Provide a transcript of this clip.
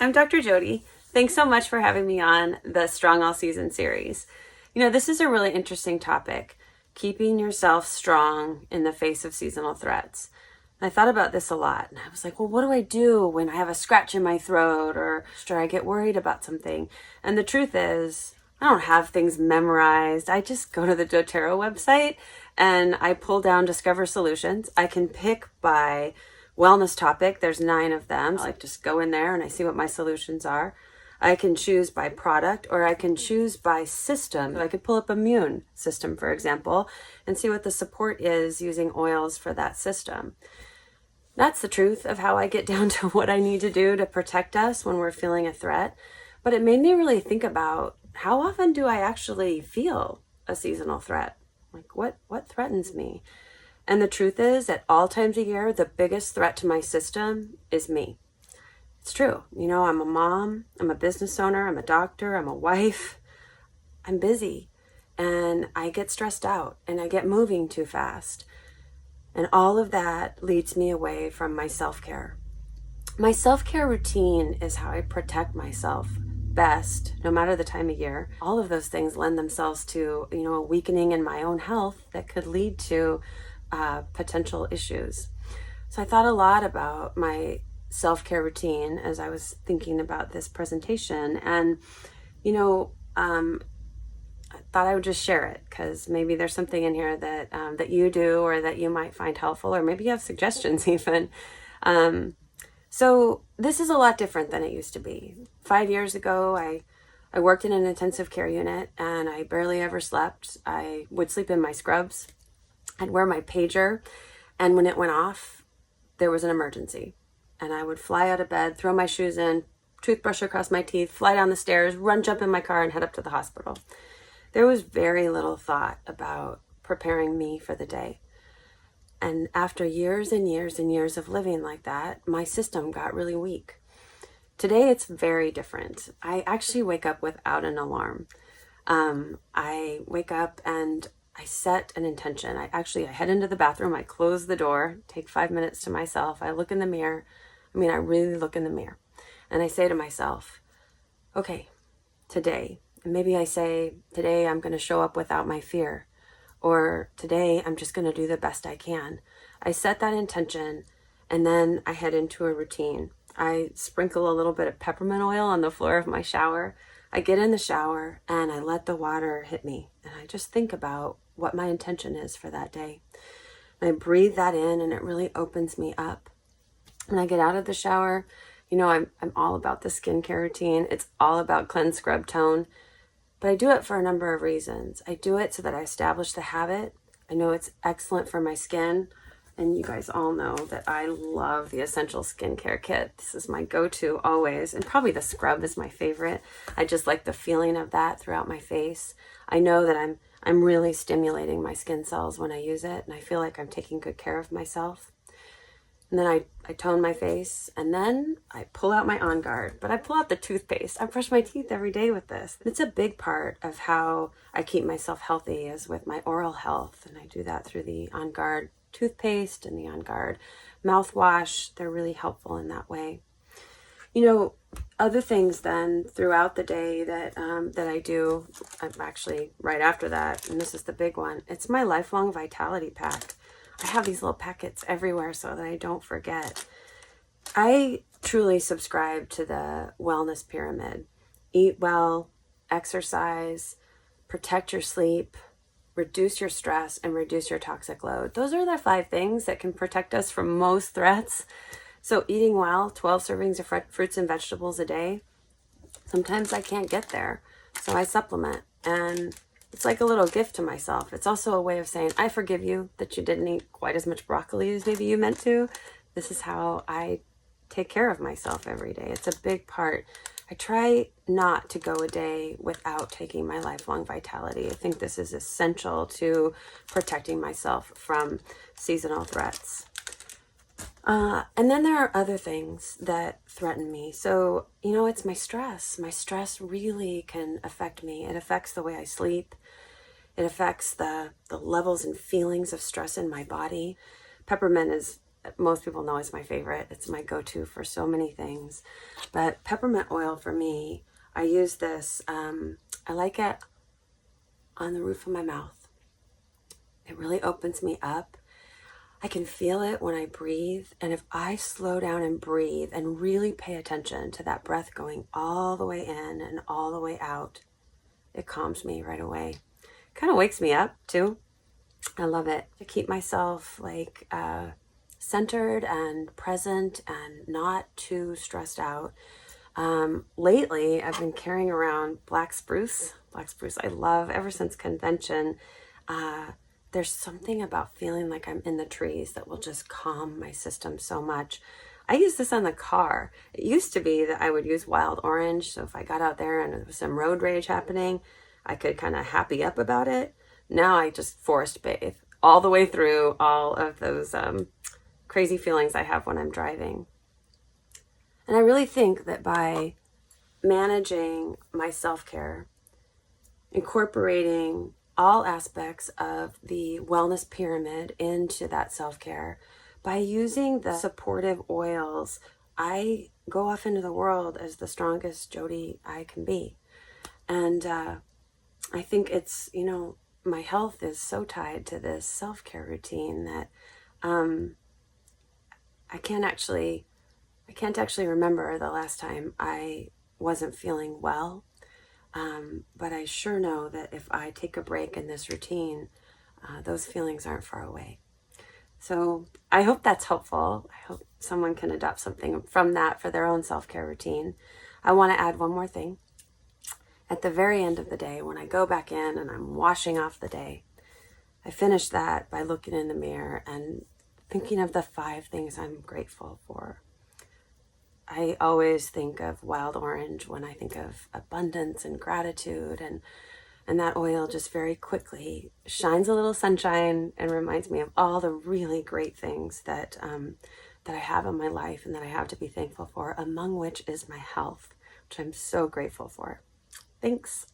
I'm Dr. Jody. Thanks so much for having me on the Strong All Season series. This is a really interesting topic, keeping yourself strong in the face of seasonal threats. I thought about this a lot, and I was like, well, what do I do when I have a scratch in my throat or I get worried about something? And the truth is, I don't have things memorized. I just go to the doTERRA website and I pull down Discover Solutions. I can pick by wellness topic. There's 9 of them. I just go in there and I see what my solutions are. I can choose by product or I can choose by system. I could pull up immune system, for example, and see what the support is using oils for that system. That's the truth of how I get down to what I need to do to protect us when we're feeling a threat. But it made me really think about how often do I actually feel a seasonal threat? Like what threatens me? And the truth is, at all times of year, the biggest threat to my system is me. It's true. I'm a mom, I'm a business owner, I'm a doctor, I'm a wife. I'm busy and I get stressed out and I get moving too fast. And all of that leads me away from my self-care. My self-care routine is how I protect myself best, no matter the time of year. All of those things lend themselves to, a weakening in my own health that could lead to potential issues. So I thought a lot about my self-care routine as I was thinking about this presentation. And, I thought I would just share it because maybe there's something in here that you do or that you might find helpful, or maybe you have suggestions even. So this is a lot different than it used to be. 5 years ago, I worked in an intensive care unit and I barely ever slept. I would sleep in my scrubs. I'd wear my pager, and when it went off, there was an emergency. And I would fly out of bed, throw my shoes in, toothbrush across my teeth, fly down the stairs, jump in my car, and head up to the hospital. There was very little thought about preparing me for the day. And after years and years and years of living like that, my system got really weak. Today, it's very different. I actually wake up without an alarm. I wake up and I set an intention. I head into the bathroom, I close the door, take 5 minutes to myself. I look in the mirror. I really look in the mirror. And I say to myself, okay, today, and maybe I say, today I'm going to show up without my fear. Or today I'm just going to do the best I can. I set that intention and then I head into a routine. I sprinkle a little bit of peppermint oil on the floor of my shower. I get in the shower and I let the water hit me. And I just think about what my intention is for that day. And I breathe that in and it really opens me up. When I get out of the shower, I'm all about the skincare routine. It's all about cleanse, scrub, tone. But I do it for a number of reasons. I do it so that I establish the habit. I know it's excellent for my skin. And you guys all know that I love the Essential Skincare Kit. This is my go-to always. And probably the scrub is my favorite. I just like the feeling of that throughout my face. I know that I'm really stimulating my skin cells when I use it. And I feel like I'm taking good care of myself. And then I tone my face, and then I pull out my On Guard. But I pull out the toothpaste. I brush my teeth every day with this. It's a big part of how I keep myself healthy is with my oral health. And I do that through the On Guard toothpaste and the On Guard mouthwash. They're really helpful in that way. Other things then throughout the day that I do, I'm actually right after that, and this is the big one, it's my Lifelong Vitality Pack. I have these little packets everywhere so that I don't forget. I truly subscribe to the wellness pyramid. Eat well, exercise, protect your sleep, reduce your stress, and reduce your toxic load. Those are the 5 things that can protect us from most threats. So eating well, 12 servings of fruits and vegetables a day. Sometimes I can't get there, so I supplement. And it's like a little gift to myself. It's also a way of saying, I forgive you that you didn't eat quite as much broccoli as maybe you meant to. This is how I take care of myself every day. It's a big part. I try not to go a day without taking my Lifelong Vitality. I think this is essential to protecting myself from seasonal threats. And then there are other things that threaten me. So, it's my stress. My stress really can affect me. It affects the way I sleep. It affects the levels and feelings of stress in my body. Peppermint is most people know is my favorite. It's my go-to for so many things. But peppermint oil for me, I use this, I like it on the roof of my mouth. It really opens me up. I can feel it when I breathe. And if I slow down and breathe and really pay attention to that breath going all the way in and all the way out, it calms me right away. Kind of wakes me up too. I love it to keep myself like centered and present and not too stressed out. Lately, I've been carrying around black spruce. Black spruce I love ever since convention. There's something about feeling like I'm in the trees that will just calm my system so much. I use this on the car. It used to be that I would use wild orange. So if I got out there and there was some road rage happening, I could kind of happy up about it. Now I just forest bathe all the way through all of those crazy feelings I have when I'm driving. And I really think that by managing my self-care, incorporating all aspects of the wellness pyramid into that self-care, by using the supportive oils, I go off into the world as the strongest Jody I can be. And I think it's, my health is so tied to this self-care routine that I can't actually remember the last time I wasn't feeling well. But I sure know that if I take a break in this routine, those feelings aren't far away. So I hope that's helpful. I hope someone can adopt something from that for their own self-care routine. I want to add one more thing. At the very end of the day, when I go back in and I'm washing off the day, I finish that by looking in the mirror and thinking of the 5 things I'm grateful for. I always think of wild orange when I think of abundance and gratitude, and that oil just very quickly shines a little sunshine and reminds me of all the really great things that I have in my life and that I have to be thankful for, among which is my health, which I'm so grateful for. Thanks.